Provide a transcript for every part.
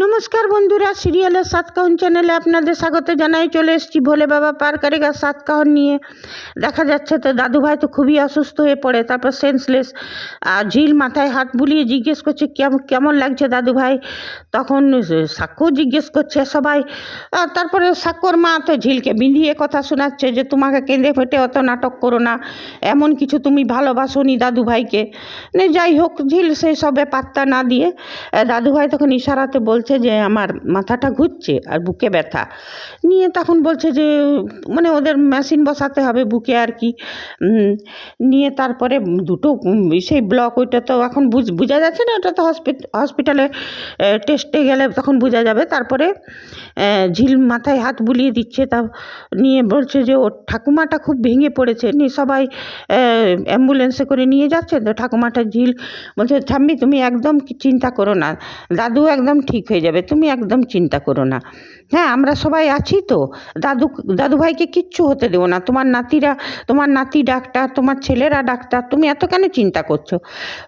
নমস্কার বন্ধুরা, সিরিয়ালের সাতকাহন চ্যানেলে আপনাদের স্বাগত জানাই। চলে এসেছি ভোলে বাবা পার করেগা সাতকাহন নিয়ে। দেখা যাচ্ছে তো দাদুভাই তো খুবই অসুস্থ হয়ে পড়ে, তারপর সেন্সলেস। আর ঝিল মাথায় হাত বুলিয়ে জিজ্ঞেস করছে কেমন লাগছে দাদুভাই। তখন সাক্ষ্য জিজ্ঞেস করছে সবাই। তারপরে সাক্ষ্যর মা তো ঝিলকে বিঁধিয়ে কথা শোনাচ্ছে যে তোমাকে কেঁদে ফেটে অত নাটক করো না, এমন কিছু তুমি ভালোবাসোনি দাদুভাইকে। যাই হোক, ঝিল সেই সবে পাত্তা না দিয়ে দাদুভাই তখন ইশারাতে বলছে যে আমার মাথাটা ঘুরছে আর বুকে ব্যথা নিয়ে। তখন বলছে যে মানে ওদের মেশিন বসাতে হবে বুকে আর কি নিয়ে। তারপরে দুটো সেই ব্লক, ওইটা তো এখন বোঝা যাচ্ছে না, ওটা তো হসপিটালে টেস্টে গেলে তখন বোঝা যাবে। তারপরে ঝিল মাথায় হাত বুলিয়ে দিচ্ছে, তা নিয়ে বলছে যে ওর ঠাকুমাটা খুব ভেঙে পড়েছে, নিয়ে সবাই অ্যাম্বুলেন্সে করে নিয়ে যাচ্ছে। তো ঠাকুমাটা ঝিল বলছে ঠাম্মি তুমি একদম চিন্তা করো না, দাদু একদম ঠিক হয়ে যাবে, তুমি একদম চিন্তা করো না। হ্যাঁ, আমরা সবাই আছি তো, দাদুভাইকে কিচ্ছু হতে দেবো না। তোমার নাতি ডাক্তার, তোমার ছেলেরা ডাক্তার, তুমি এত কেন চিন্তা করছো।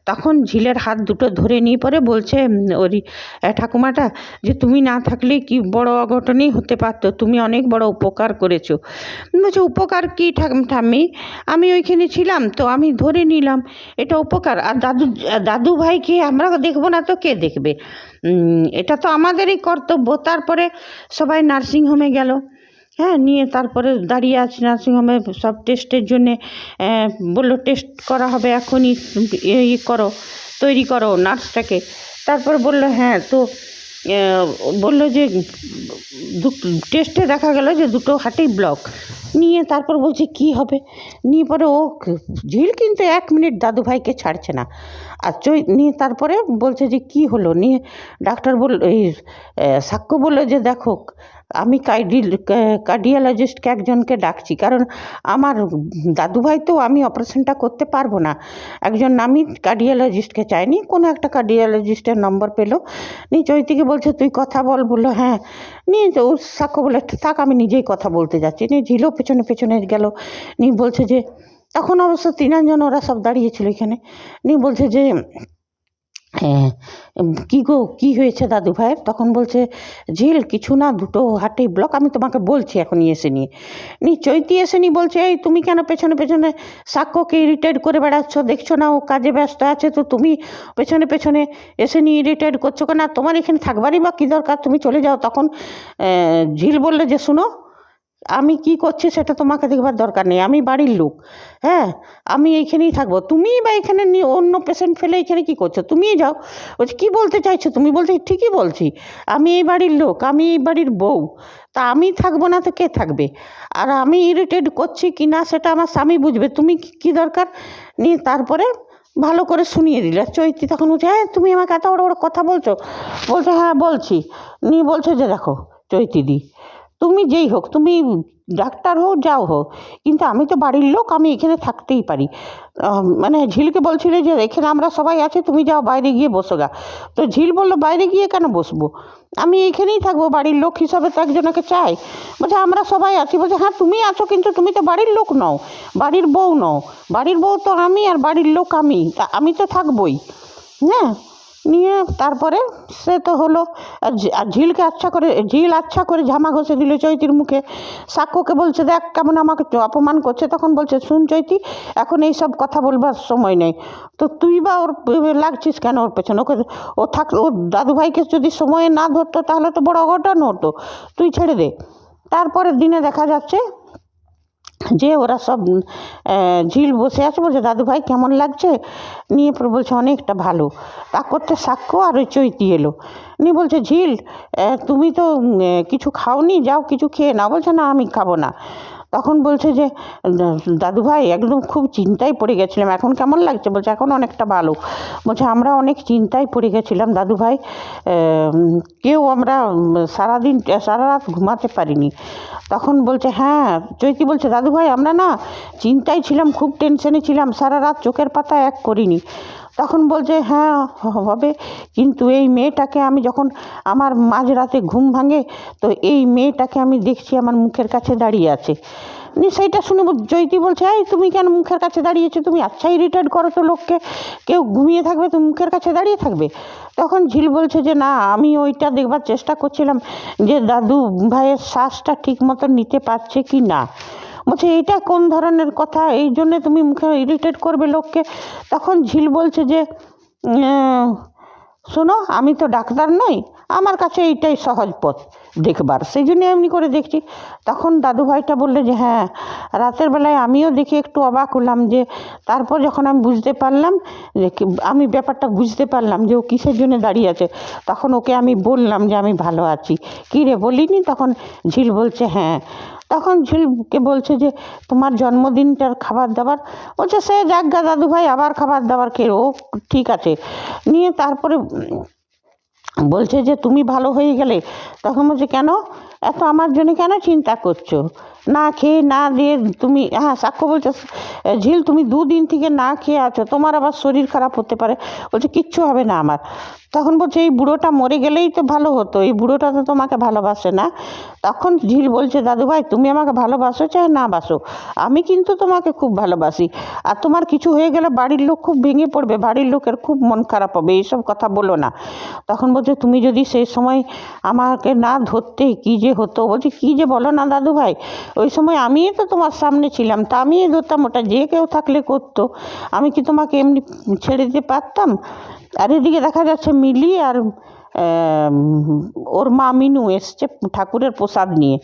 তখন ঝিলের হাত দুটো ধরে নিয়ে পরে বলছে ওরই ঠাকুমাটা যে তুমি না থাকলে কি বড় অঘটনই হতে পারতো, তুমি অনেক বড় উপকার করেছো। বলছে উপকার কি ঠাম্মি, আমি ওইখানে ছিলাম তো আমি ধরে নিলাম, এটা উপকার। আর দাদুভাইকে আমরা দেখবো না তো কে দেখবে, এটা তো আমাদেরই কর্তব্য। তারপরে সবাই নার্সিংহোমে গেল। হ্যাঁ, নিয়ে তারপরে দাঁড়িয়ে আছে নার্সিংহোমে সব টেস্টের জন্যে। বললো টেস্ট করা হবে এখনই, তৈরি করো নার্সটাকে। তারপর বললো হ্যাঁ, তো বললো যে টেস্টে দেখা গেল যে দুটো হার্টেই ব্লক নিয়ে। তারপর বলছে কি হবে নিয়ে, পরে ও ঝিল কিন্তু 1 মিনিট দাদুভাইকে ছাড়ছে না। আর নিয়ে তারপরে বলছে যে কি হলো নিয়ে। ডাক্তার এই সাক্ষ্য বললো যে দেখো আমি কার্ডিওলজিস্টকে একজনকে ডাকছি, কারণ আমার দাদুভাই তো আমি অপারেশনটা করতে পারবো না। আমি কার্ডিওলজিস্টকে চাইনি, কোনো একটা কার্ডিওলজিস্টের নম্বর পেলো নিয়ে। চৈতিকে বলছে তুই কথা বললো হ্যাঁ নিয়ে। ও সাক্ষ্য বলে থাক আমি নিজেই কথা বলতে যাচ্ছি নিয়ে। ঝিলও পেছনে গেল নিয়ে। বলছে যে তখন অবশ্য 3জন ওরা সব দাঁড়িয়েছিল এখানে নিয়ে। বলছে যে হ্যাঁ কী গো কী হয়েছে দাদু ভাইয়ের। তখন বলছে ঝিল কিছু না, দুটো হার্টেই ব্লক, আমি তোমাকে বলছি এখনই এসে নিয়ে। চৈতি এসে নিয়ে বলছে এই তুমি কেন পেছনে সাক্ষ্যকে ইরিটেট করে বেড়াচ্ছ, দেখছো না ও কাজে ব্যস্ত আছে, তো তুমি পেছনে এসে নিয়ে ইরিটেট করছো কেন, তোমার এখানে থাকবারই বা কী দরকার, তুমি চলে যাও। তখন ঝিল বললে যে শুনো আমি কি করছি সেটা তোমাকে দেখবার দরকার নেই, আমি বাড়ির লোক। হ্যাঁ, আমি এইখানেই থাকবো, তুমিই বা এখানে অন্য পেশেন্ট ফেলে এখানে কি করছো, তুমিই যাও। বলছি কী বলতে চাইছো তুমি। বলতে ঠিকই বলছি, আমি এই বাড়ির লোক, আমি এই বাড়ির বউ, তা আমি থাকবো না তো কে থাকবে। আর আমি ইরিটেট করছি কি না সেটা আমার স্বামী বুঝবে, তুমি কি দরকার নিয়ে। তারপরে ভালো করে শুনিয়ে দিলে। চৈতি তখন বলছে হ্যাঁ তুমি আমাকে এত বড় কথা বলছো। বলছে হ্যাঁ বলছি নিয়ে। বলছে যে দেখো চৈতিদি, তুমি যেই হোক, তুমি ডাক্তার হও যাও হোক, কিন্তু আমি তো বাড়ির লোক, আমি এখানে থাকতেই পারি। মানে ঝিলকে বলছিল যে এখানে আমরা সবাই আছি, তুমি যাও বাইরে গিয়ে বসো গা। তো ঝিল বললো বাইরে গিয়ে কেন বসবো, আমি এইখানেই থাকবো, বাড়ির লোক হিসাবে তো একজনকে চাই। বলছে আমরা সবাই আছি। বলছে হ্যাঁ তুমি আছো, কিন্তু তুমি তো বাড়ির লোক নও, বাড়ির বউ নও, বাড়ির বউ তো আমি আর বাড়ির লোক আমি, তা আমি তো থাকবোই। হ্যাঁ নিয়ে তারপরে সে তো হলো। আর ঝিল আচ্ছা করে ঝামা ঘষে দিল চৈতির মুখে। সাক্ষ্যকে বলছে দেখ কেমন আমাকে অপমান করছে। তখন বলছে শুন চৈতি, এখন এই সব কথা বলবার সময় নেই, তো তুই বা ওর লাগছিস কেন ওর পেছনে। ওর দাদুভাইকে যদি সময়ে না ধরতো তাহলে তো বড় অঘটন হতো, তুই ছেড়ে দে। তারপরের দিনে দেখা যাচ্ছে যে ওরা সব ঝিল বসে আছে, বলছে দাদুভাই কেমন লাগছে নিয়ে। পরে বলছে অনেকটা ভালো। তা করতে সাক্ষ্য আর ওই চৈতি এলো নিয়ে। বলছে ঝিল তুমি তো কিছু খাওনি, যাও কিছু খেয়ে নাও। বলছে না আমি খাবো না। তখন বলছে যে দাদুভাই একদম খুব চিন্তায় পড়ে গেছিলাম, এখন কেমন লাগছে। বলছে এখন অনেকটা ভালো। বলছে আমরা অনেক চিন্তায় পড়ে গেছিলাম দাদুভাই, কেউ আমরা সারা রাত ঘুমাতে পারিনি। তখন বলছে হ্যাঁ চৈতি বলছে দাদুভাই আমরা না চিন্তায় ছিলাম, খুব টেনশনে ছিলাম, সারা রাত চোখের পাতা এক করিনি। তখন বলছে হ্যাঁ হবে, কিন্তু এই মেয়েটাকে আমি যখন আমার মাঝরাতে ঘুম ভাঙে, তো এই মেয়েটাকে আমি দেখছি আমার মুখের কাছে দাঁড়িয়ে আছে। নিয়ে সেইটা শুনে চৈতি বলছে, এই তুমি কেন মুখের কাছে দাঁড়িয়েছো, তুমি আচ্ছা ইরিটেট করো তো লোককে, কেউ ঘুমিয়ে থাকবে তুমি মুখের কাছে দাঁড়িয়ে থাকবে। তখন ঝিল বলছে যে না, আমি ওইটা দেখবার চেষ্টা করছিলাম যে দাদু ভাইয়ের শ্বাসটা ঠিক মতো নিতে পারছে কি না। বলছে এইটা কোন ধরনের কথা, এই জন্যে তুমি মুখে ইরিটেট করবে লোককে। তখন ঝিল বলছে যে শোনো, আমি তো ডাক্তার নই, আমার কাছে এইটাই সহজ পথ দেখবার, সেই জন্য এমনি করে দেখছি। তখন দাদুভাইটা বললে যে হ্যাঁ, রাতের বেলায় আমিও দেখে একটু অবাক হলাম, যে তারপর যখন আমি বুঝতে পারলাম যে আমি ব্যাপারটা বুঝতে পারলাম যে ও কিসের জন্য দাঁড়িয়ে আছে, তখন ওকে আমি বললাম যে আমি ভালো আছি। কী রে বলিনি? তখন ঝিল বলছে হ্যাঁ। তখন ঝিলকে বলছে যে তোমার জন্মদিনটার খাবার দাবার, বলছে সে যাজ্ঞা দাদুভাই, আবার খাবার দাবার খেয়ে ও ঠিক আছে। নিয়ে তারপরে বলছে যে তুমি ভালো হয়ে গেলে। তখন বলছে কেন এত আমার জন্য কেন চিন্তা করছো, না খেয়ে না দিয়ে তুমি, হ্যাঁ সাক্ষ্য বলছে ঝিল তুমি 2 দিন থেকে না খেয়ে আছো, তোমার আবার শরীর খারাপ হতে পারে। বলছে কিচ্ছু হবে না আমার। তখন বলছে এই বুড়োটা মরে গেলেই তো ভালো হতো, এই বুড়োটা তো তোমাকে ভালোবাসে না। তখন ঝিল বলছে দাদুভাই তুমি আমাকে ভালোবাসো চাই না বাসো, আমি কিন্তু তোমাকে খুব ভালোবাসি, আর তোমার কিছু হয়ে গেলে বাড়ির লোক খুব ভেঙে পড়বে, বাড়ির লোকের খুব মন খারাপ হবে, এইসব কথা বলো না। তখন বলছে তুমি যদি সেই সময় আমাকে না ধরতে কী যে হতো। বলছে কী যে বলো না দাদুভাই, ওই সময় আমিই তো তোমার সামনে ছিলাম, তা আমিই ধরতাম, ওটা যে কেউ থাকলে করতো, আমি কি তোমাকে এমনি ছেড়ে দিতে পারতাম? আর এদিকে দেখা যাচ্ছে মিলি আর ওর মা মিনু এসছে ঠাকুরের প্রসাদ নিয়ে।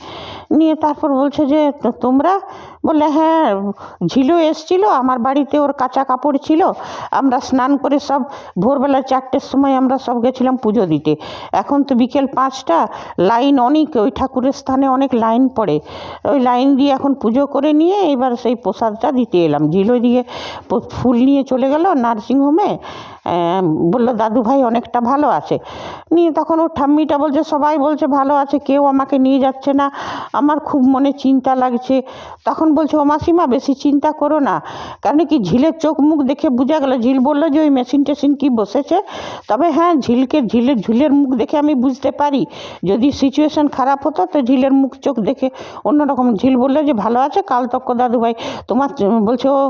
নিয়ে তারপর বলছে যে তোমরা, বললে হ্যাঁ ঝিলও এসছিল আমার বাড়িতে, ওর কাঁচা কাপড় ছিল, আমরা স্নান করে সব ভোরবেলা 4টের সময় আমরা সব গেছিলাম পুজো দিতে। এখন তো বিকেল 5টা, লাইন অনেক, ওই ঠাকুরের স্থানে অনেক লাইন পড়ে, ওই লাইন দিয়ে এখন পুজো করে নিয়ে এবার সেই প্রসাদটা দিতে এলাম। ঝিল ওইদিকে ফুল নিয়ে চলে গেল নার্সিংহোমে, বললো দাদু ভাই অনেকটা ভালো আছে। নিয়ে তখন ওর ঠাম্মিটা বলছে সবাই বলছে ভালো আছে, কেউ আমাকে নিয়ে যাচ্ছে না, আমার খুব মনে চিন্তা লাগছে। তখন বলছে ও মাসিমা বেশি চিন্তা করো না, কারণ কি ঝিলের চোখ মুখ দেখে বোঝা গেল। ঝিল বললো যে ওই মেশিন টেশিন কি বসেছে, তবে হ্যাঁ ঝিলের মুখ দেখে আমি বুঝতে পারি যদি সিচুয়েশন খারাপ হতো তো ঝিলের মুখ চোখ দেখে অন্যরকম। ঝিল বললো যে ভালো আছে, কাল তক্ক দাদু ভাই তোমার, বলছে ও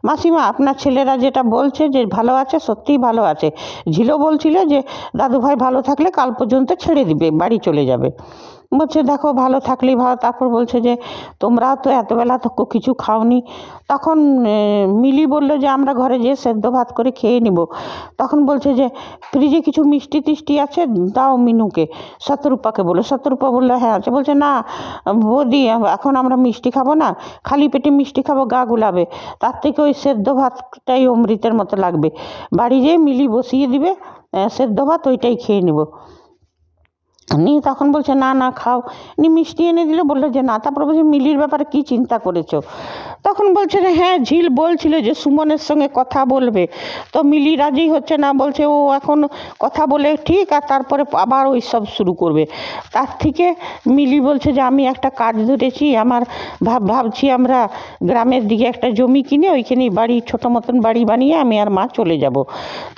মাসিমা আপনার ছেলেরা যেটা বলছে যে ভালো আছে, সত্যিই ভালো আছে। ঝিলও বলছিল যে দাদু ভাই ভালো থাকলে কাল পর্যন্ত ছেড়ে দিবে, বাড়ি চলে যাবে। বলছে দেখো ভালো থাকলেই ভালো। তারপর বলছে যে তোমরাও তো এতবেলা তো কিছু খাওনি। তখন মিলি বললো যে আমরা ঘরে যেয়ে সেদ্ধ ভাত করে খেয়ে নিব। তখন বলছে যে ফ্রিজে কিছু মিষ্টি টিষ্টি আছে, দাও মিনুকে, শতরূপাকে বলো। শতরূপা বললো হ্যাঁ আছে। বলছে না বৌদি এখন আমরা মিষ্টি খাবো না, খালি পেটে মিষ্টি খাবো গা গুলাবে, তার থেকে ওই সেদ্ধ ভাতটাই অমৃতের মতো লাগবে, বাড়ি যেয়ে মিলি বসিয়ে দিবে সেদ্ধ ভাত, ওইটাই খেয়ে নেব। নিয়ে তখন বলছে না না খাও, নিয়ে মিষ্টি এনে দিল, বললো যে না। তারপর বলছে মিলির ব্যাপারে কি চিন্তা করেছো? তখন বলছে যে হ্যাঁ ঝিল বলছিল যে সুমনের সঙ্গে কথা বলবে, তো মিলি রাজি হচ্ছে না, বলছে ও এখন কথা বলে ঠিক, আর তারপরে আবার ওই সব শুরু করবে। তার থেকে মিলি বলছে যে আমি একটা কাজ ধরেছি, আমার ভাবছি আমরা গ্রামের দিকে একটা জমি কিনে ওইখানেই বাড়ি, ছোটো মতন বাড়ি বানিয়ে আমি আর মা চলে যাব।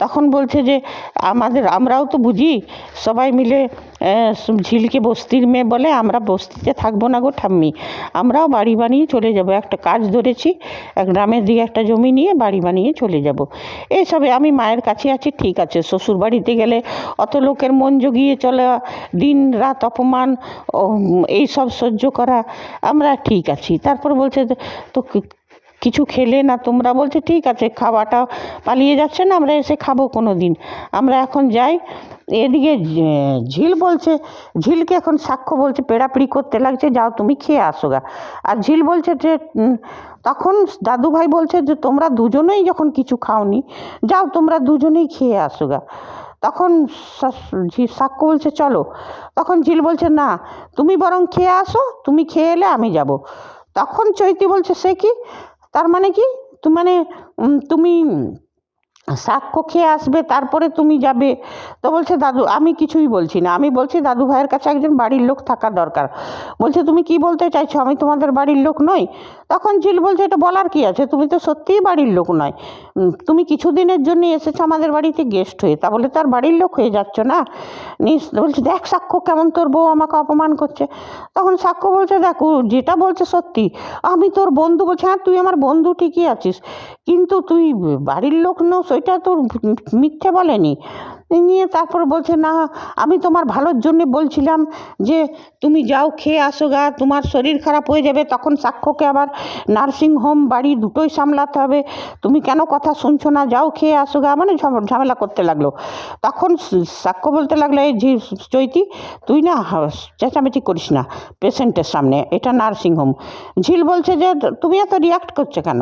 তখন বলছে যে আমরাও তো বুঝি, সবাই মিলে ঝিলকে বস্তির মেয়ে বলে, আমরা বস্তিতে থাকবো না গো ঠাম্মি, আমরাও বাড়ি বানিয়ে চলে যাব, একটা কাজ ধরেছি, গ্রামের দিকে একটা জমি নিয়ে বাড়ি বানিয়ে চলে যাব। এইসবে আমি মায়ের কাছে আছি, ঠিক আছে, শ্বশুর বাড়িতে গেলে অত লোকের মন জগিয়ে চলে, দিন রাত অপমান এইসব সহ্য করা, আমরা ঠিক আছি। তারপর বলছে তো কিছু খেলে না তোমরা? বলছে ঠিক আছে, খাওয়াটা পালিয়ে যাচ্ছে না, আমরা এসে খাবো কোনো দিন, আমরা এখন যাই। এদিকে ঝিল বলছে, ঝিলকে এখন সাক্ষ্য বলছে পেড়াপিড়ি করতে লাগছে, যাও তুমি খেয়ে আসো গা। আর ঝিল বলছে যে তখন দাদু ভাই বলছে যে তোমরা দুজনেই যখন কিছু খাওনি, যাও তোমরা দুজনেই খেয়ে আসো গা। তখন সাক্ষ্য বলছে চলো। তখন ঝিল বলছে না তুমি বরং খেয়ে আসো, তুমি খেয়ে এলে আমি যাব। তখন চৈতি বলছে সে কি, তার মানে কি, মানে তুমি সাক্ষ্য খেয়ে আসবে তারপরে তুমি যাবে। তো বলছে দাদু আমি কিছুই বলছি না, আমি বলছি দাদু ভাইয়ের কাছে একজন বাড়ির লোক থাকা দরকার। বলছে তুমি কি বলতে চাইছো, আমি তোমাদের বাড়ির লোক নই? তখন ঝিল বলছে এটা বলার কি আছে, তুমি তো সত্যিই বাড়ির লোক নয়, তুমি কিছুদিনের জন্য এসেছো আমাদের বাড়িতে গেস্ট হয়ে, তা বলে তার বাড়ির লোক হয়ে যাচ্ছ না? বলছে দেখ সাক্ষ্য কেমন তোর বউ আমাকে অপমান করছে। তখন সাক্ষ্য বলছে দেখ ও যেটা বলছে সত্যি, আমি তোর বন্ধু। বলছে হ্যাঁ তুই আমার বন্ধু ঠিকই আছিস, কিন্তু তুই বাড়ির লোক নস, ওইটা তোর মিথ্যে বলেনি। নিয়ে তারপর বলছে না আমি তোমার ভালোর জন্যে বলছিলাম যে তুমি যাও খেয়ে আসো গা, তোমার শরীর খারাপ হয়ে যাবে, তখন সাক্ষ্যকে আবার নার্সিং হোম বাড়ি দুটোই সামলাতে হবে, তুমি কেন কথা শুনছো না, যাও খেয়ে আসো গা, মানে ঝামেলা করতে লাগলো। তখন সাক্ষ্য বলতে লাগলো এই চৈতি তুই না চেঁচামেচি করিস না পেশেন্টের সামনে, এটা নার্সিং হোম। ঝিল বলছে যে তুমি এত রিয়াক্ট করছো কেন,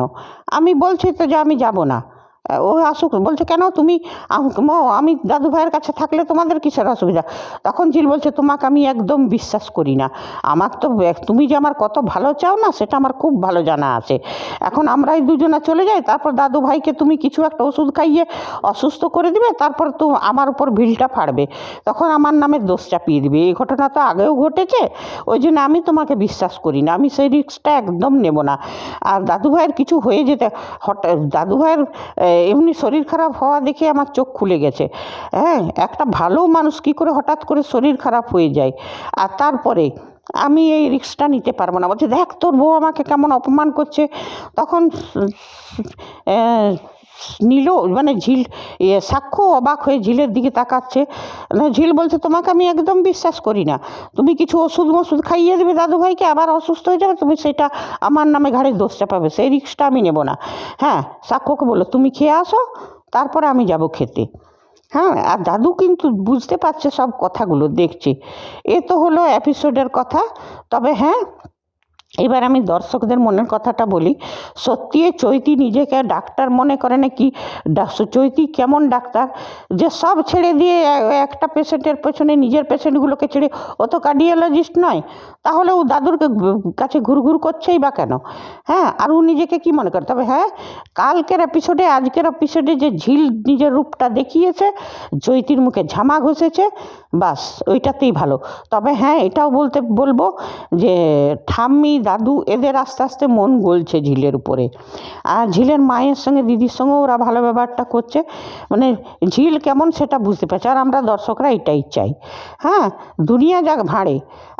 আমি বলছি তো যে আমি যাব না, ও আসুক। বলছে কেন তুমি আমি দাদু ভাইয়ের কাছে থাকলে তোমাদের কিসের অসুবিধা? তখন ঝিল বলছে তোমাকে আমি একদম বিশ্বাস করি না, আমার তো তুমি যে আমার কত ভালো চাও না সেটা আমার খুব ভালো জানা আছে, এখন আমরাই দুজনে চলে যাই, তারপর দাদু ভাইকে তুমি কিছু একটা ওষুধ খাইয়ে অসুস্থ করে দিবে, তারপর তো আমার উপর ভিলটা ফাড়বে, তখন আমার নামে দোষ চাপিয়ে দিবে। এই ঘটনা তো আগেও ঘটেছে, ওই জন্য আমি তোমাকে বিশ্বাস করি না, আমি সেই রিস্কটা একদম নেব না। আর দাদু ভাইয়ের কিছু হয়ে যেতে হঠাৎ দাদু ভাইয়ের এমনি শরীর খারাপ হওয়া দেখে আমার চোখ খুলে গেছে। হ্যাঁ একটা ভালো মানুষ কী করে হঠাৎ করে শরীর খারাপ হয়ে যায়, আর তারপরে আমি এই রিস্কটা নিতে পারবো না। বলছে দেখ তোর বউ আমাকে কেমন অপমান করছে। তখন নীল মানে ঝিল সাক্ষ্য অবাক হয়ে ঝিলের দিকে তাকাচ্ছে। ঝিল বলছে তোমাকে আমি একদম বিশ্বাস করি না, তুমি কিছু ওষুধ মষুধ খাইয়ে দেবে দাদু ভাইকে, আবার অসুস্থ হয়ে যাবে, তুমি সেটা আমার নামে ঘাড়ে দোষ চাপাবে, সেই রিস্কটা আমি নেব না। হ্যাঁ সাক্ষ্যকে বললো তুমি খেয়ে আসো তারপরে আমি যাব খেতে। হ্যাঁ আর দাদু কিন্তু বুঝতে পারছে সব কথাগুলো, দেখছে। এ তো হলো এপিসোডের কথা। তবে হ্যাঁ এবার আমি দর্শকদের মনের কথাটা বলি, সত্যি চৈতি নিজেকে ডাক্তার মনে করে নাকি? চৈতি কেমন ডাক্তার যে সব ছেড়ে দিয়ে একটা পেশেন্টের পেছনে নিজের পেশেন্টগুলোকে ছেড়ে, ও তো কার্ডিওলজিস্ট নয়, তাহলে ও দাদুর কাছে ঘুরঘুর করছেই বা কেন? হ্যাঁ আর ও নিজেকে কি মনে করে? তবে হ্যাঁ কালকের এপিসোডে আজকের এপিসোডে যে ঝিল নিজের রূপটা দেখিয়েছে, চৈতির মুখে ঝামা ঘষেছে, বাস ওইটাতেই ভালো। তবে হ্যাঁ এটাও বলবো যে ঠাম্মি দাদু এদের আস্তে আস্তে মন গলছে ঝিলের উপরে, আর ঝিলের মায়ের সঙ্গে দিদির সঙ্গেও ওরা ভালো ব্যবহারটা করছে, মানে ঝিল কেমন সেটা বুঝতে পারছে, আর আমরা দর্শকরা এটাই চাই। হ্যাঁ দুনিয়া যাক ভাঁড়ে,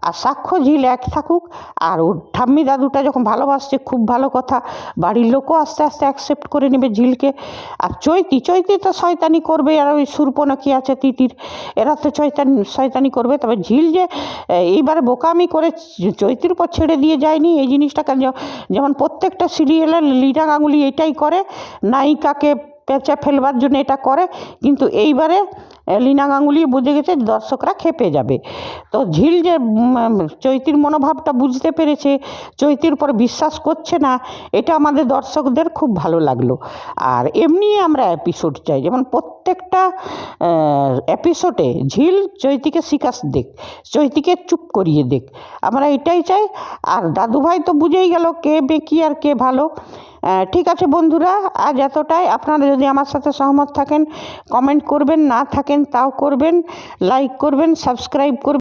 আর সাক্ষ্য ঝিল এক থাকুক, আর ওর ঠাম্মি দাদুটা যখন ভালোবাসছে খুব ভালো কথা, বাড়ির লোকও আস্তে আস্তে অ্যাকসেপ্ট করে নেবে ঝিলকে। আর চৈতি তো শয়তানি করবে, আর ওই সুরপনখী আছে তিতির, এরা তো শয়তানি করবে। তবে ঝিল যে এইবারে বোকামি করে চৈতির উপর ছেড়ে দিয়ে যায়নি এই জিনিসটা, যেমন প্রত্যেকটা সিরিয়ালের লীনা গাঙ্গুলি এটাই করে, নায়িকাকে পেঁচে ফেলবার জন্য এটা করে, কিন্তু এইবারে লীনা গাঙ্গুলি বুঝে গেছে দর্শকরা খেপে যাবে। তো ঝিল যে চৈতির মনোভাবটা বুঝতে পেরেছে, চৈতির উপর বিশ্বাস করছে না, এটা আমাদের দর্শকদের খুব ভালো লাগলো। আর এমনি আমরা এপিসোড চাই, যেমন প্রত্যেকটা এপিসোডে ঝিল চৈতিকে শিকাস দেখ, চৈতিকে চুপ করিয়ে দেখ, আমরা এটাই চাই। আর দাদুভাই তো বুঝেই গেল কে বেঁকি আর কে ভালো। ঠিক আছে বন্ধুরা, আজ এতটাই। আপনারা যদি আমার সাথে সহমত থাকেন কমেন্ট করবেন, না থাকেন তাও করবেন, লাইক করবেন, সাবস্ক্রাইব করবেন।